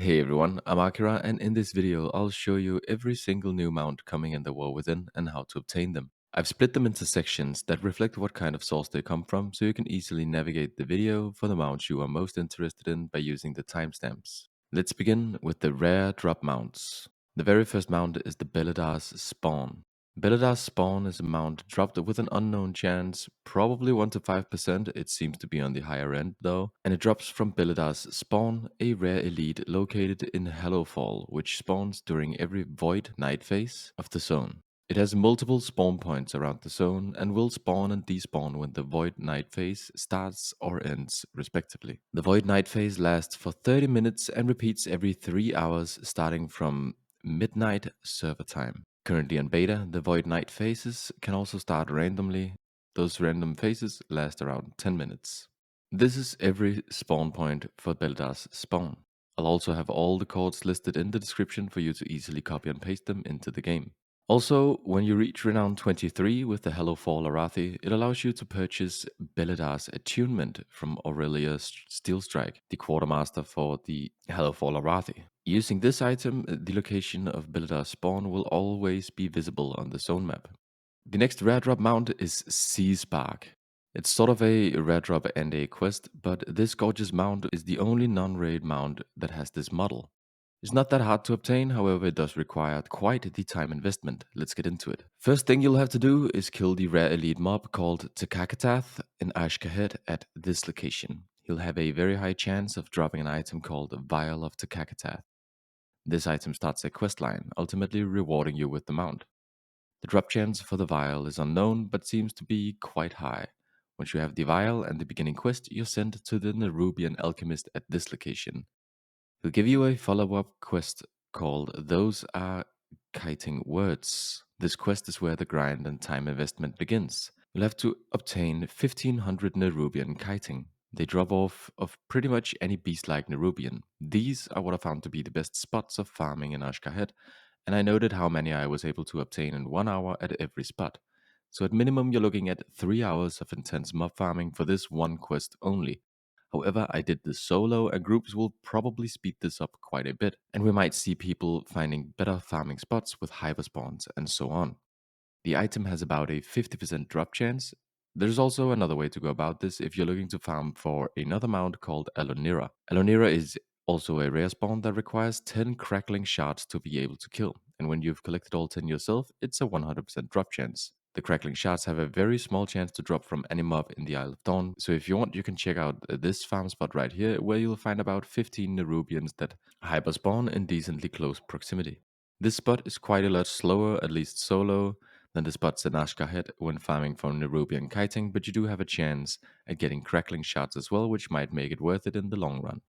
Hey everyone, I'm Akira, and in this video I'll show you every single new mount coming in the War Within and how to obtain them. I've split them into sections that reflect what kind of source they come from, so you can easily navigate the video for the mounts you are most interested in by using the timestamps. Let's begin with the rare drop mounts. The very first mount is the Beledar's Spawn. Beledar's Spawn is a mount dropped with an unknown chance, probably 1 to 5%, it seems to be on the higher end though, and it drops from Beledar's Spawn, a rare elite located in Hallowfall, which spawns during every Void Night phase of the zone. It has multiple spawn points around the zone and will spawn and despawn when the Void Night phase starts or ends, respectively. The Void Night phase lasts for 30 minutes and repeats every 3 hours starting from midnight server time. Currently in beta, the Void Night phases can also start randomly. Those random phases last around 10 minutes. This is every spawn point for Beledar's Spawn. I'll also have all the codes listed in the description for you to easily copy and paste them into the game. Also, when you reach Renown 23 with the Hallowfall Arathi, it allows you to purchase Beledar's Attunement from Aurelia Steelstrike, the quartermaster for the Hallowfall Arathi. Using this item, the location of Beledar's spawn will always be visible on the zone map. The next rare drop mount is Siesbarg. It's sort of a rare drop and a quest, but this gorgeous mount is the only non-raid mount that has this model. It's not that hard to obtain, however it does require quite the time investment. Let's get into it. First thing you'll have to do is kill the rare elite mob called Tka'ktath in Ashkahed at this location. He'll have a very high chance of dropping an item called Vial of Tka'ktath. This item starts a questline, ultimately rewarding you with the mount. The drop chance for the Vial is unknown, but seems to be quite high. Once you have the Vial and the beginning quest, you're sent to the Nerubian Alchemist at this location. He'll give you a follow-up quest called Those Are Kiting Words. This quest is where the grind and time investment begins. You'll have to obtain 1500 Nerubian kiting. They drop off of pretty much any beast-like Nerubian. These are what I found to be the best spots of farming in Ashkahed, and I noted how many I was able to obtain in 1 hour at every spot. So at minimum you're looking at 3 hours of intense mob farming for this one quest only. However, I did this solo, and groups will probably speed this up quite a bit, and we might see people finding better farming spots with hyper spawns and so on. The item has about a 50% drop chance. There's also another way to go about this if you're looking to farm for another mount called Alunira. Alunira is also a rare spawn that requires 10 crackling shards to be able to kill, and when you've collected all 10 yourself, it's a 100% drop chance. The crackling shards have a very small chance to drop from any mob in the Isle of Dorn, so if you want, you can check out this farm spot right here, where you'll find about 15 Nerubians that hyper spawn in decently close proximity. This spot is quite a lot slower, at least solo, than the spots in Ashkahed when farming for Nerubian kiting, but you do have a chance at getting crackling shards as well, which might make it worth it in the long run.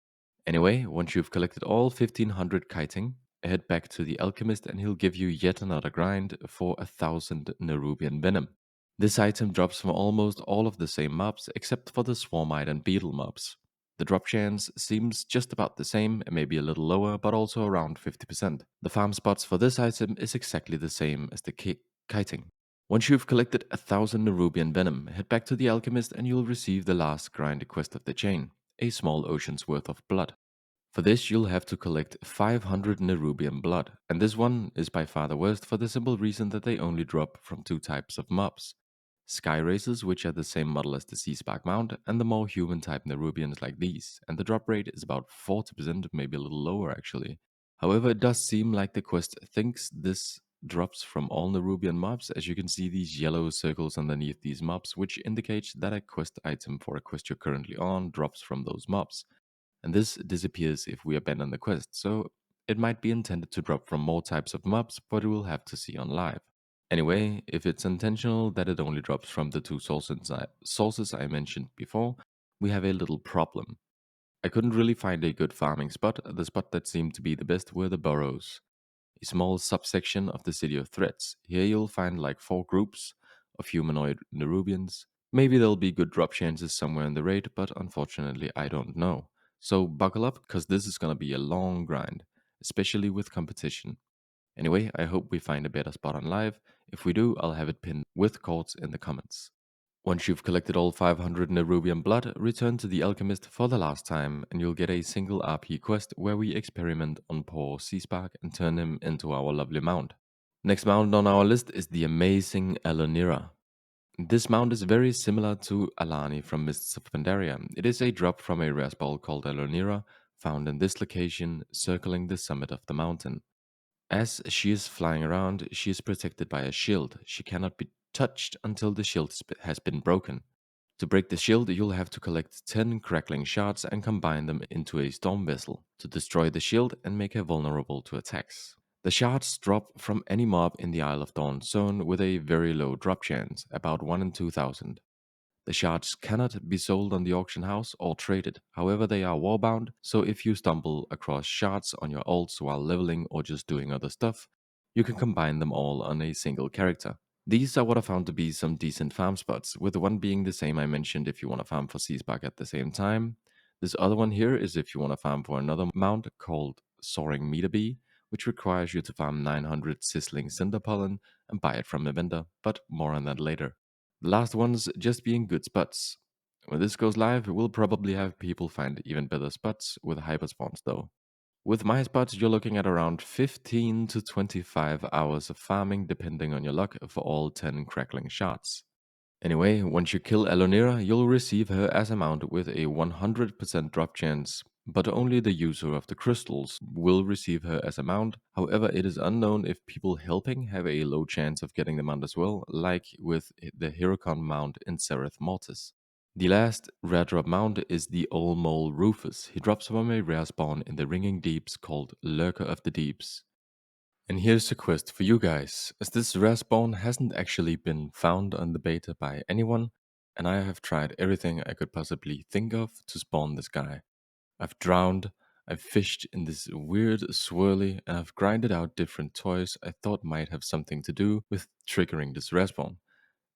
Anyway, once you've collected all 1500 kiting, head back to the alchemist and he'll give you yet another grind for 1000 Nerubian venom. This item drops from almost all of the same mobs except for the Swarmite and Beetle mobs. The drop chance seems just about the same, maybe a little lower, but also around 50%. The farm spots for this item is exactly the same as the kiting. Once you've collected 1000 Nerubian venom, head back to the alchemist and you'll receive the last grind quest of the chain, a small ocean's worth of blood. For this, you'll have to collect 500 Nerubian blood, and this one is by far the worst for the simple reason that they only drop from two types of mobs. Skyrazors, which are the same model as the Siesbarg mount, and the more human type Nerubians like these, and the drop rate is about 40%, maybe a little lower actually. However, it does seem like the quest thinks this drops from all Nerubian mobs, as you can see these yellow circles underneath these mobs, which indicates that a quest item for a quest you're currently on drops from those mobs. And this disappears if we abandon the quest, so it might be intended to drop from more types of mobs, but we'll have to see on live. Anyway, if it's intentional that it only drops from the two sources I mentioned before, we have a little problem. I couldn't really find a good farming spot. The spot that seemed to be the best were the burrows, a small subsection of the City of Threats. Here you'll find like 4 groups of humanoid Nerubians. Maybe there'll be good drop chances somewhere in the raid, but unfortunately I don't know. So buckle up, because this is gonna be a long grind, especially with competition. Anyway, I hope we find a better spot on live. If we do, I'll have it pinned with codes in the comments. Once you've collected all 500 Nerubian blood, return to the Alchemist for the last time, and you'll get a single RP quest where we experiment on poor Siesbarg and turn him into our lovely mount. Next mount on our list is the amazing Alunira. This mount is very similar to Alani from Mists of Pandaria. It is a drop from a rare ball called Alunira, found in this location, circling the summit of the mountain. As she is flying around, she is protected by a shield. She cannot be touched until the shield has been broken. To break the shield, you'll have to collect 10 crackling shards and combine them into a storm vessel to destroy the shield and make her vulnerable to attacks. The shards drop from any mob in the Isle of Dawn zone with a very low drop chance, about 1 in 2000. The shards cannot be sold on the auction house or traded. However, they are warbound, so if you stumble across shards on your ults while leveling or just doing other stuff, you can combine them all on a single character. These are what I found to be some decent farm spots, with one being the same I mentioned if you want to farm for Siesbarg at the same time. This other one here is if you want to farm for another mount called Soaring Meterbee, which requires you to farm 900 Sizzling Cinderpollen and buy it from a vendor, but more on that later. The last one's just being good spots. When this goes live, we'll probably have people find even better spots with hyper spawns though. With my spots, you're looking at around 15 to 25 hours of farming depending on your luck for all 10 crackling shards. Anyway, once you kill Alunira, you'll receive her as a mount with a 100% drop chance, but only the user of the crystals will receive her as a mount. However, it is unknown if people helping have a low chance of getting the mount as well, like with the Hyricon mount in Sereth Mortis. The last rare drop mount is the Old Mole Rufus. He drops from a rare spawn in the Ringing Deeps called Lurker of the Deeps. And here's a quest for you guys, as this rare spawn hasn't actually been found on the beta by anyone, and I have tried everything I could possibly think of to spawn this guy. I've drowned, I've fished in this weird swirly, and I've grinded out different toys I thought might have something to do with triggering this rare spawn.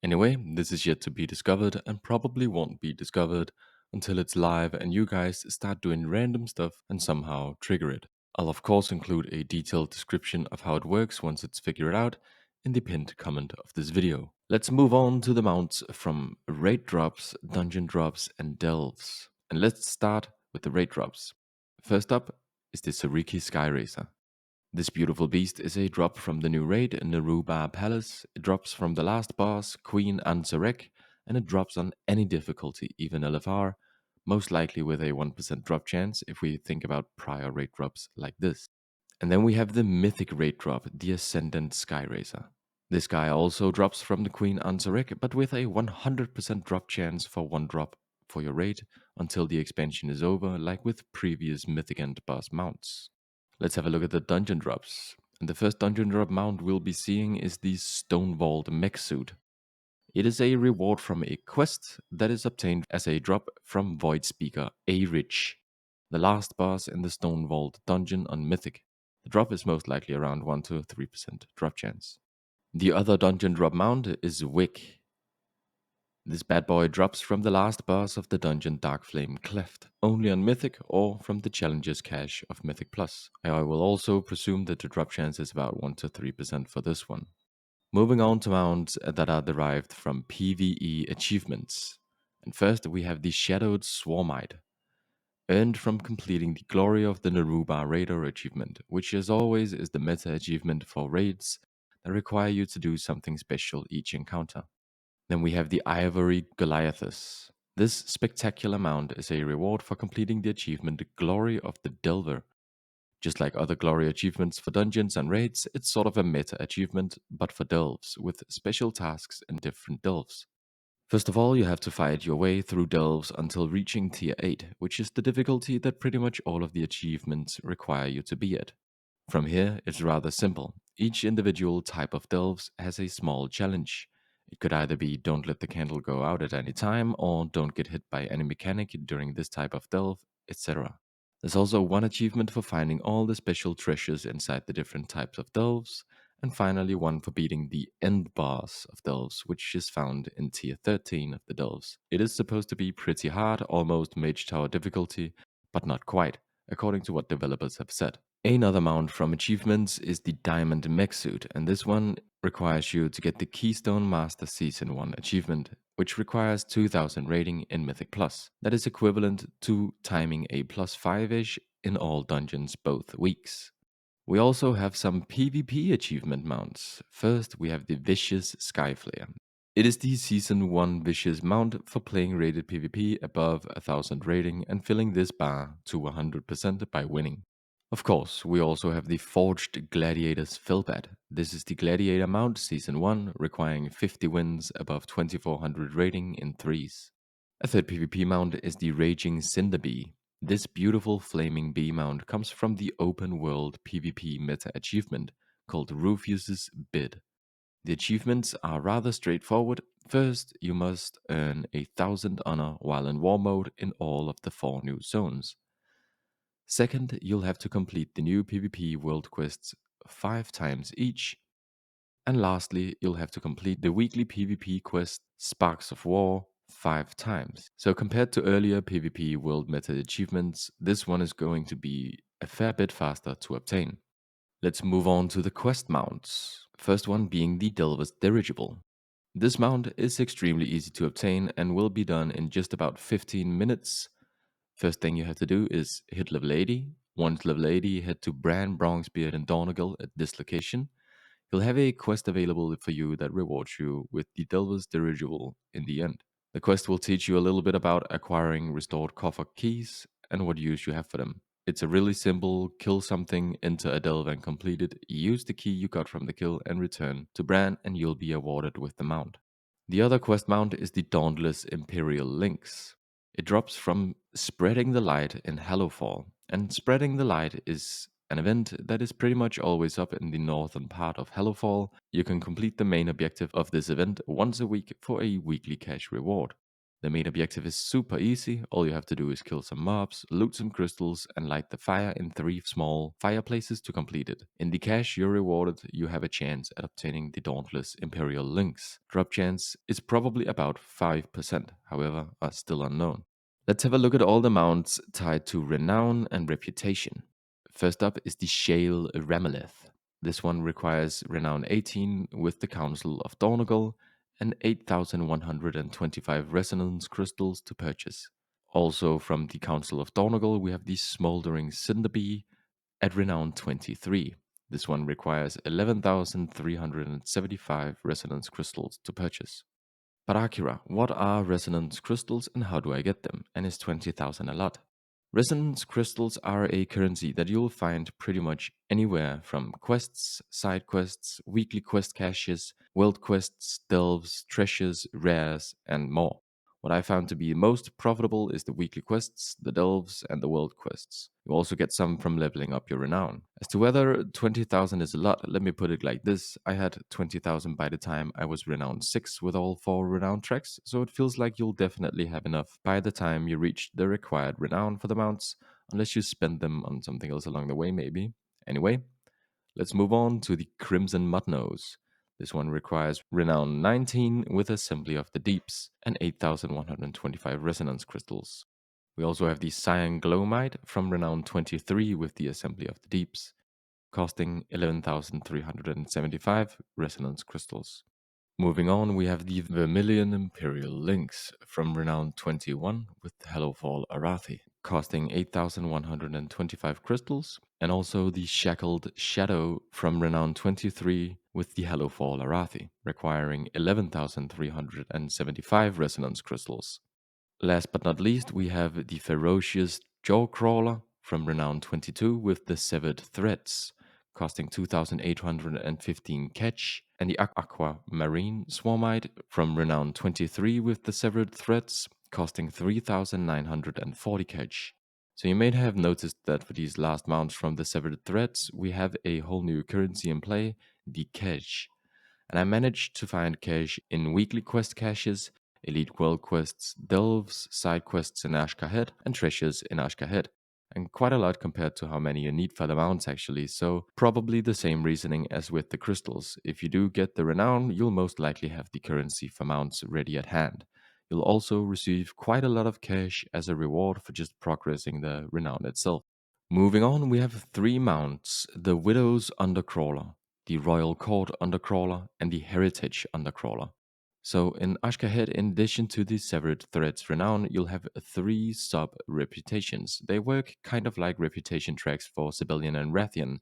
Anyway, this is yet to be discovered and probably won't be discovered until it's live and you guys start doing random stuff and somehow trigger it. I'll of course include a detailed description of how it works once it's figured out in the pinned comment of this video. Let's move on to the mounts from raid drops, dungeon drops, and delves. And let's start with the raid drops. First up is the Sureki Skyrazor. This beautiful beast is a drop from the new raid in the Neruba Palace. It drops from the last boss, Queen Anzarek, and it drops on any difficulty, even LFR, most likely with a 1% drop chance if we think about prior raid drops like this. And then we have the mythic raid drop, the Ascendant Skyrazor. This guy also drops from the Queen Anzarek, but with a 100% drop chance for one drop for your raid until the expansion is over, like with previous mythic and boss mounts. Let's have a look at the dungeon drops. And the first dungeon drop mount we'll be seeing is the Stonevault Mechsuit. It is a reward from a quest that is obtained as a drop from Void Speaker Arich, the last boss in the Stonevault dungeon on Mythic. The drop is most likely around 1 to 3% drop chance. The other dungeon drop mount is Wick. This bad boy drops from the last boss of the dungeon Darkflame Cleft, only on Mythic or from the Challenges cache of Mythic Plus. I will also presume that the drop chance is about 1 to 3% for this one. Moving on to mounts that are derived from PvE achievements. And first we have the Shadowed Swarmite, earned from completing the Glory of the Neruba Raider achievement, which as always is the meta achievement for raids that require you to do something special each encounter. Then we have the Ivory Goliathus. This spectacular mount is a reward for completing the achievement Glory of the Delver. Just like other glory achievements for dungeons and raids, it's sort of a meta achievement, but for delves, with special tasks in different delves. First of all, you have to fight your way through delves until reaching tier 8, which is the difficulty that pretty much all of the achievements require you to be at. From here, it's rather simple. Each individual type of delves has a small challenge. It could either be don't let the candle go out at any time, or don't get hit by any mechanic during this type of delve, etc. There's also one achievement for finding all the special treasures inside the different types of delves, and finally one for beating the end boss of delves, which is found in tier 13 of the delves. It is supposed to be pretty hard, almost Mage Tower difficulty, but not quite, according to what developers have said. Another mount from achievements is the Diamond Mechsuit, and this one requires you to get the Keystone Master Season 1 achievement. which requires 2000 rating in Mythic Plus. That is equivalent to timing a plus 5-ish in all dungeons both weeks. We also have some PvP achievement mounts. First, we have the Viscious Skyflayer. It is the Season 1 Vicious mount for playing rated PvP above 1000 rating and filling this bar to 100% by winning. Of course, we also have the Forged Gladiator's Felbat. This is the Gladiator mount Season 1, requiring 50 wins above 2400 rating in 3s. A third PvP mount is the Raging Cinderbee. This beautiful flaming bee mount comes from the open world PvP meta achievement called Rufus's Bid. The achievements are rather straightforward. First, you must earn 1000 honor while in war mode in all of the 4 new zones. Second, you'll have to complete the new PvP world quests 5 times each. And lastly, you'll have to complete the weekly PvP quest Sparks of War 5 times. So compared to earlier PvP world meta achievements, this one is going to be a fair bit faster to obtain. Let's move on to the quest mounts. First one being the Delver's Dirigible. This mount is extremely easy to obtain and will be done in just about 15 minutes. First thing you have to do is hit level 80. Once level 80, head to Bran, Bronzebeard, and Donegal at this location. You'll have a quest available for you that rewards you with the Delver's Dirigible in the end. The quest will teach you a little bit about acquiring restored coffer keys and what use you have for them. It's a really simple kill something, enter a delve and complete it, use the key you got from the kill and return to Bran and you'll be awarded with the mount. The other quest mount is the Dauntless Imperial Lynx. It drops from Spreading the Light in Hallowfall, and Spreading the Light is an event that is pretty much always up in the northern part of Hallowfall. You can complete the main objective of this event once a week for a weekly cash reward. The main objective is super easy. All you have to do is kill some mobs, loot some crystals, and light the fire in 3 small fireplaces to complete it. In the cash you're rewarded, you have a chance at obtaining the Dauntless Imperial Lynx. Drop chance is probably about 5%, however, are still unknown. Let's have a look at all the mounts tied to renown and reputation. First up is the Shale Rameleth. This one requires renown 18 with the Council of Donegal and 8125 resonance crystals to purchase. Also from the Council of Donegal, we have the Smoldering Cinderbee at renown 23. This one requires 11,375 resonance crystals to purchase. But Akira, what are resonance crystals and how do I get them? And is 20,000 a lot? Resonance crystals are a currency that you'll find pretty much anywhere from quests, side quests, weekly quest caches, world quests, delves, treasures, rares, and more. What I found to be most profitable is the weekly quests, the delves, and the world quests. You also get some from leveling up your renown. As to whether 20,000 is a lot, let me put it like this. I had 20,000 by the time I was renown 6 with all 4 renown tracks, so it feels like you'll definitely have enough by the time you reach the required renown for the mounts, unless you spend them on something else along the way maybe. Anyway, let's move on to the Crimson Mudnose. This one requires renown 19 with Assembly of the Deeps and 8125 resonance crystals. We also have the Cyan Glowmite from renown 23 with the Assembly of the Deeps, costing 11,375 resonance crystals. Moving on, we have the Vermilion Imperial Lynx from renown 21 with Hallowfall Arathi, costing 8,125 crystals, and also the Shackled Shadow from renown 23 with the Hallowfall Arathi, requiring 11,375 resonance crystals. Last but not least, we have the Ferocious Jawcrawler from renown 22 with the Severed Threads, costing 2,815 catch, and the Aquamarine Swarmite from renown 23 with the Severed Threads, costing 3,940 catch. So you may have noticed that for these last mounts from the Severed Threads, we have a whole new currency in play, the cash. And I managed to find cash in weekly quest caches, elite world quests, delves, side quests in Ashkahed, and treasures in Ashkahed. And quite a lot compared to how many you need for the mounts actually, so probably the same reasoning as with the crystals. If you do get the renown, you'll most likely have the currency for mounts ready at hand. You'll also receive quite a lot of cash as a reward for just progressing the renown itself. Moving on, we have 3 mounts, the Widow's Undercrawler, the Royal Court Undercrawler, and the Heritage Undercrawler. So in Ashkahed, in addition to the Severed Threads renown, you'll have three sub-reputations. They work kind of like reputation tracks for Civilian and Rathian,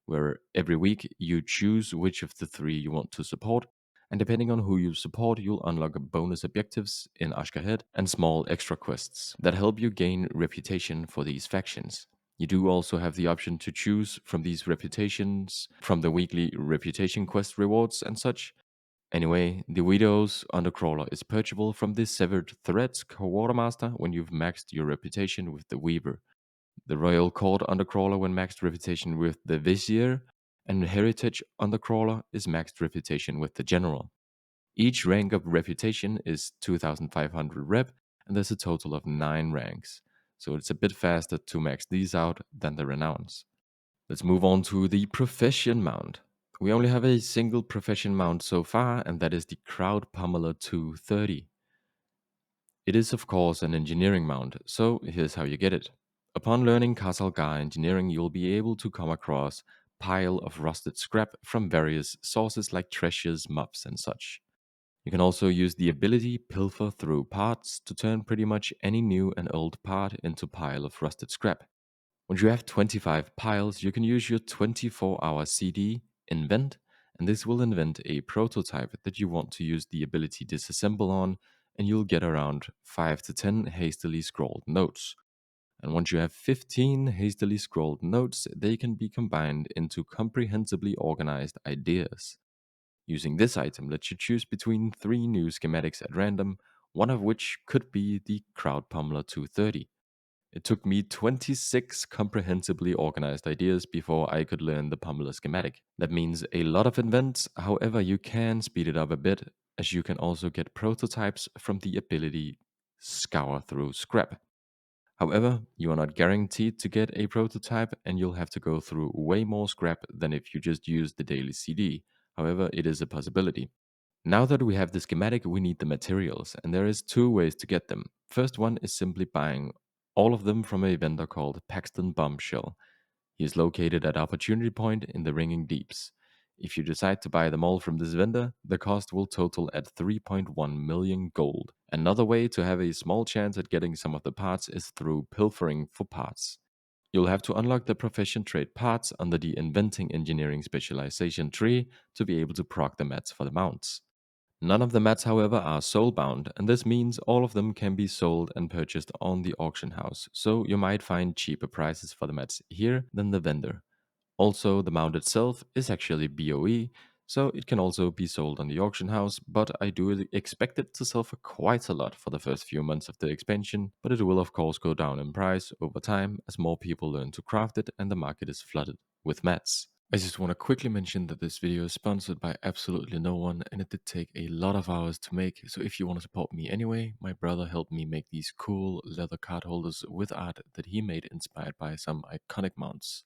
where every week you choose which of the three you want to support, and depending on who you support, you'll unlock bonus objectives in Ashkahed and small extra quests that help you gain reputation for these factions. You do also have the option to choose from these reputations from the weekly reputation quest rewards and such. Anyway, the Widow's Undercrawler is purchasable from the Severed Threads Quartermaster when you've maxed your reputation with the Weaver, the Royal Court Undercrawler when maxed reputation with the Vizier, and Heritage Undercrawler is maxed reputation with the General. Each rank of reputation is 2500 rep, and there's a total of 9 ranks, so it's a bit faster to max these out than the Renowns. Let's move on to the profession mount. We only have a single profession mount so far, and that is the Crowd Pummeler 230. It is, of course, an engineering mount, so here's how you get it. Upon learning Khaz'algar engineering, you'll be able to come across pile of rusted scrap from various sources like treasures, mobs, and such. You can also use the ability Pilfer Through Parts to turn pretty much any new and old part into pile of rusted scrap. Once you have 25 piles, you can use your 24-hour CD, Invent, and this will invent a prototype that you want to use the ability Disassemble on, and you'll get around 5 to 10 hastily scrolled notes. And once you have 15 hastily scrolled notes, they can be combined into comprehensively organized ideas. Using this item lets you choose between 3 new schematics at random, one of which could be the Crowd Pummeler 230. It took me 26 comprehensively organized ideas before I could learn the Pummeler schematic. That means a lot of invents, however, you can speed it up a bit, as you can also get prototypes from the ability Scour Through Scrap. However, you are not guaranteed to get a prototype, and you'll have to go through way more scrap than if you just use the daily CD. However, it is a possibility. Now that we have the schematic, we need the materials, and there is 2 ways to get them. First one is simply buying all of them from a vendor called Paxton Bombshell. He is located at Opportunity Point in the Ringing Deeps. If you decide to buy them all from this vendor, the cost will total at 3.1 million gold. Another way to have a small chance at getting some of the parts is through pilfering for parts. You'll have to unlock the profession trait parts under the Inventing Engineering Specialization tree to be able to proc the mats for the mounts. None of the mats, however, are soul-bound, and this means all of them can be sold and purchased on the auction house, so you might find cheaper prices for the mats here than the vendor. Also, the mount itself is actually BOE, so it can also be sold on the auction house, but I do expect it to sell for quite a lot for the first few months of the expansion, but it will of course go down in price over time as more people learn to craft it and the market is flooded with mats. I just want to quickly mention that this video is sponsored by absolutely no one, and it did take a lot of hours to make, so if you want to support me anyway, my brother helped me make these cool leather card holders with art that he made inspired by some iconic mounts.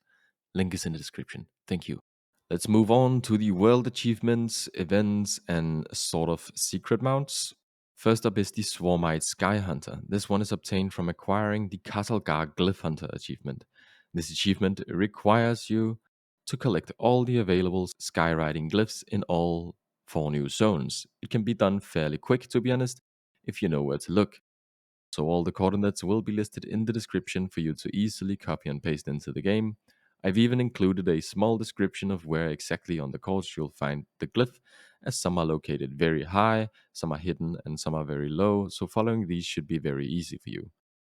Link is in the description. Thank you. Let's move on to the world achievements, events, and sort of secret mounts. First up is the Swarmite Sky Hunter. This one is obtained from acquiring the Khaz'algar Glyph Hunter achievement. This achievement requires you to collect all the available skywriting glyphs in all 4 new zones. It can be done fairly quick, to be honest, if you know where to look. So all the coordinates will be listed in the description for you to easily copy and paste into the game. I've even included a small description of where exactly on the course you'll find the glyph, as some are located very high, some are hidden, and some are very low, so following these should be very easy for you.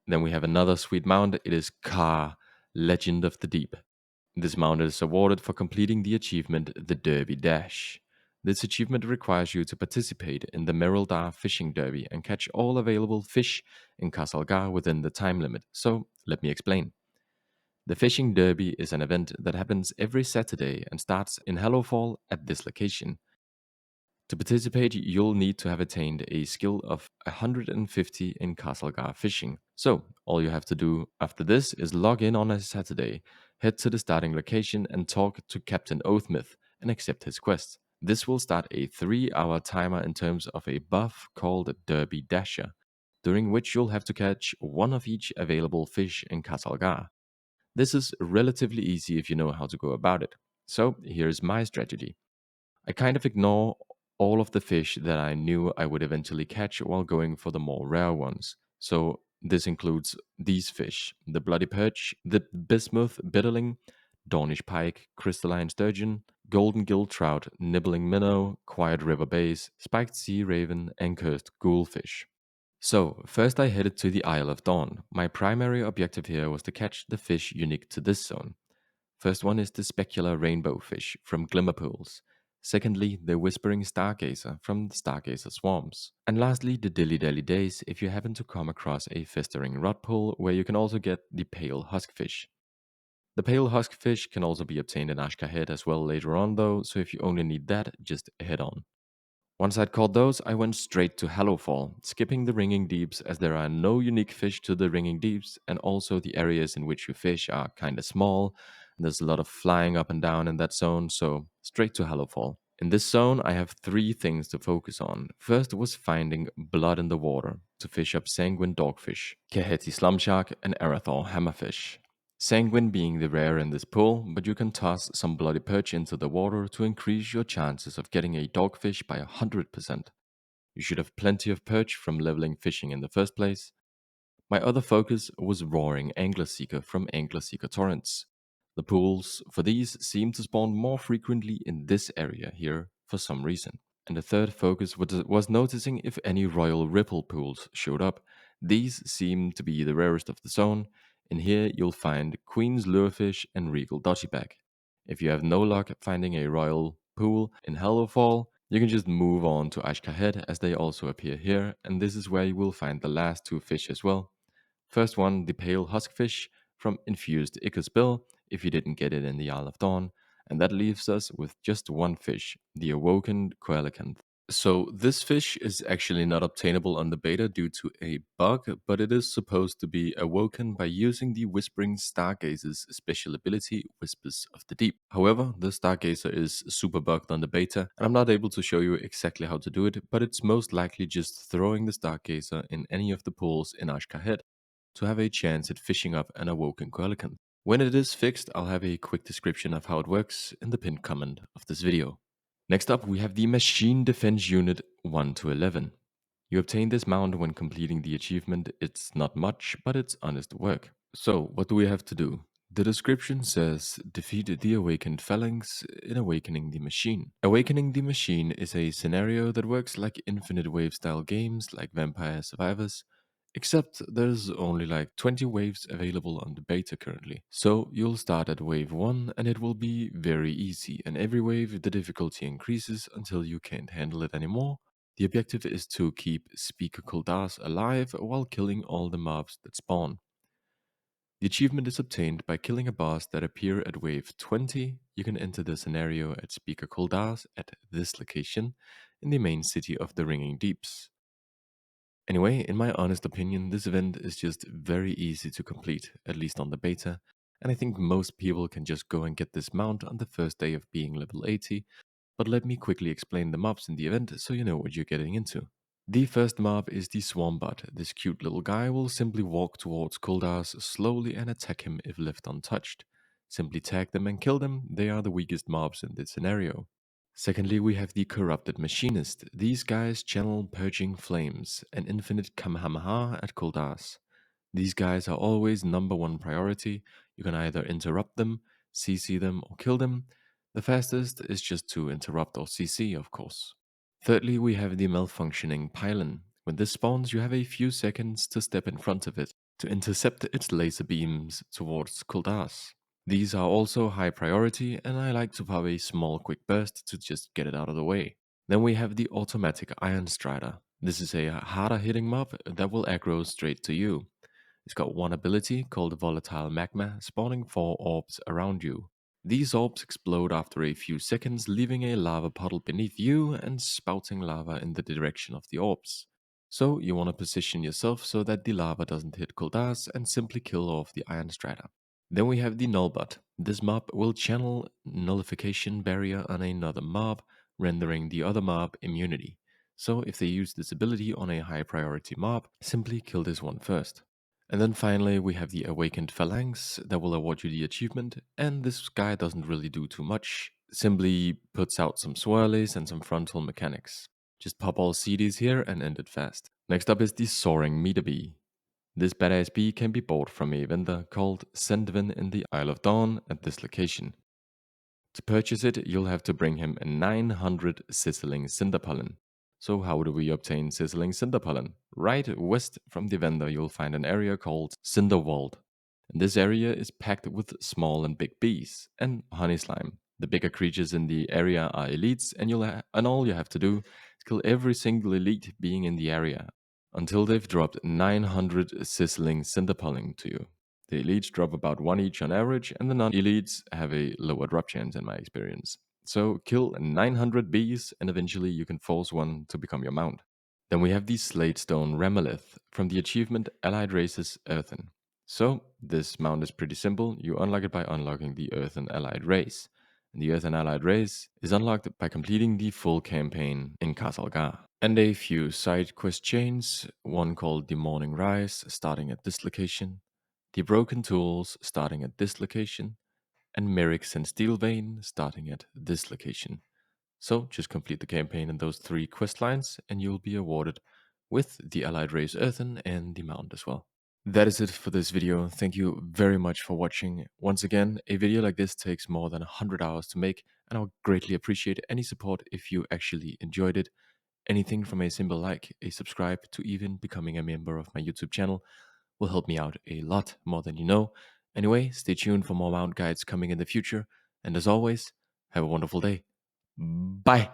Then we have another sweet mount. It is Ka, Legend of the Deep. This mount is awarded for completing the achievement The Derby Dash. This achievement requires you to participate in the Beledar fishing derby and catch all available fish in Khaz'algar within the time limit. So, let me explain. The fishing derby is an event that happens every Saturday and starts in Hallowfall at this location. To participate, you'll need to have attained a skill of 150 in Khaz'algar fishing. So, all you have to do after this is log in on a Saturday, head to the starting location and talk to Captain Oathmouth and accept his quest. This will start a 3-hour timer in terms of a buff called Derby Dasher, during which you'll have to catch one of each available fish in Khaz'algar. This is relatively easy if you know how to go about it. So, here's my strategy. I kind of ignore all of the fish that I knew I would eventually catch while going for the more rare ones. So this includes these fish: the bloody perch, the bismuth bitterling, Dornish pike, crystalline sturgeon, golden gill trout, nibbling minnow, quiet river bass, spiked sea raven, and cursed ghoulfish. So, first I headed to the Isle of Dawn. My primary objective here was to catch the fish unique to this zone. First one is the specular rainbow fish from Glimmer Pools. Secondly, the whispering stargazer from the stargazer swarms. And lastly, the dilly dally days if you happen to come across a festering rod pool where you can also get the pale huskfish. The pale huskfish can also be obtained in Ashkahed as well later on though, so if you only need that, just head on. Once I'd caught those, I went straight to Hallowfall, skipping the Ringing Deeps as there are no unique fish to the Ringing Deeps, and also the areas in which you fish are kinda small, and there's a lot of flying up and down in that zone, so straight to Hallowfall. In this zone, I have three things to focus on. First was finding blood in the water to fish up sanguine dogfish, Kaheti slumshark, and Arathor hammerfish. Sanguine being the rare in this pool, but you can toss some bloody perch into the water to increase your chances of getting a dogfish by 100%. You should have plenty of perch from leveling fishing in the first place. My other focus was roaring Angler Seeker from Angler Seeker torrents. The pools for these seem to spawn more frequently in this area here for some reason. And the third focus was noticing if any royal ripple pools showed up. These seem to be the rarest of the zone, and here you'll find Queen's Lurefish and Regal Dodgyback. If you have no luck finding a royal pool in Hellowfall, you can just move on to Ashkahed as they also appear here, and this is where you will find the last two fish as well. First one, the pale huskfish from Infused Ichthysbill, if you didn't get it in the Isle of Dawn, and that leaves us with just one fish, the Awoken Coelacanth. So this fish is actually not obtainable on the beta due to a bug, but it is supposed to be awoken by using the Whispering Stargazer's special ability, Whispers of the Deep. However, the Stargazer is super bugged on the beta, and I'm not able to show you exactly how to do it, but it's most likely just throwing the Stargazer in any of the pools in Ashkahed to have a chance at fishing up an awoken Coelacanth. When it is fixed, I'll have a quick description of how it works in the pinned comment of this video. Next up, we have the Machine Defense Unit 1 to 11. You obtain this mount when completing the achievement. It's not much, but it's honest work. So, what do we have to do? The description says, defeat the Awakened Phalanx in Awakening the Machine. Awakening the Machine is a scenario that works like Infinite Wave style games like Vampire Survivors, except there's only like 20 waves available on the beta currently. So you'll start at wave 1 and it will be very easy, and every wave the difficulty increases until you can't handle it anymore. The objective is to keep Speaker Kuldars alive while killing all the mobs that spawn. The achievement is obtained by killing a boss that appear at wave 20. You can enter the scenario at Speaker Kuldars at this location in the main city of the Ringing Deeps. Anyway, in my honest opinion, this event is just very easy to complete, at least on the beta, and I think most people can just go and get this mount on the first day of being level 80, but let me quickly explain the mobs in the event so you know what you're getting into. The first mob is the Swarmbot. This cute little guy will simply walk towards Kuldars slowly and attack him if left untouched. Simply tag them and kill them, they are the weakest mobs in this scenario. Secondly, we have the Corrupted Machinist. These guys channel Purging Flames, an infinite Kamehameha at Kuldars. These guys are always number one priority. You can either interrupt them, CC them, or kill them. The fastest is just to interrupt or CC, of course. Thirdly, we have the Malfunctioning Pylon. When this spawns, you have a few seconds to step in front of it to intercept its laser beams towards Kuldars. These are also high priority, and I like to pop a small quick burst to just get it out of the way. Then we have the Automatic Iron Strider. This is a harder hitting mob that will aggro straight to you. It's got one ability called Volatile Magma, spawning 4 orbs around you. These orbs explode after a few seconds, leaving a lava puddle beneath you and spouting lava in the direction of the orbs. So you want to position yourself so that the lava doesn't hit Kuldars and simply kill off the Iron Strider. Then we have the Nullbot. This mob will channel Nullification Barrier on another mob, rendering the other mob immunity. So if they use this ability on a high priority mob, simply kill this one first. And then finally, we have the Awakened Phalanx that will award you the achievement, and this guy doesn't really do too much. simply puts out some swirlies and some frontal mechanics. Just pop all CDs here and end it fast. Next up is the Soaring Meterbee. This badass bee can be bought from a vendor called Sendvin in the Isle of Dawn at this location. To purchase it, you'll have to bring him 900 Sizzling Cinderpollen. So how do we obtain Sizzling Cinderpollen? Right west from the vendor you'll find an area called Cindervault. And this area is packed with small and big bees and honey slime. The bigger creatures in the area are elites, and all you have to do is kill every single elite being in the area until they've dropped 900 Sizzling Cinderpollen to you. The elites drop about 1 each on average, and the non-elites have a lower drop chance in my experience. So kill 900 bees, and eventually you can force one to become your mount. Then we have the Slatestone Remolith from the achievement Allied Races Earthen. So this mount is pretty simple. You unlock it by unlocking the Earthen Allied Race. And the Earthen Allied Race is unlocked by completing the full campaign in Khaz'algar. And a few side quest chains, one called the Morning Rise, starting at this location, the Broken Tools, starting at this location, and Merrick's and Steelvein, starting at this location. So just complete the campaign in those 3 quest lines, and you'll be awarded with the Allied Race Earthen and the mount as well. That is it for this video. Thank you very much for watching. Once again, a video like this takes more than 100 hours to make, and I would greatly appreciate any support if you actually enjoyed it. Anything from a simple like, a subscribe, to even becoming a member of my YouTube channel will help me out a lot more than you know. Anyway, stay tuned for more mount guides coming in the future, and as always, have a wonderful day. Bye!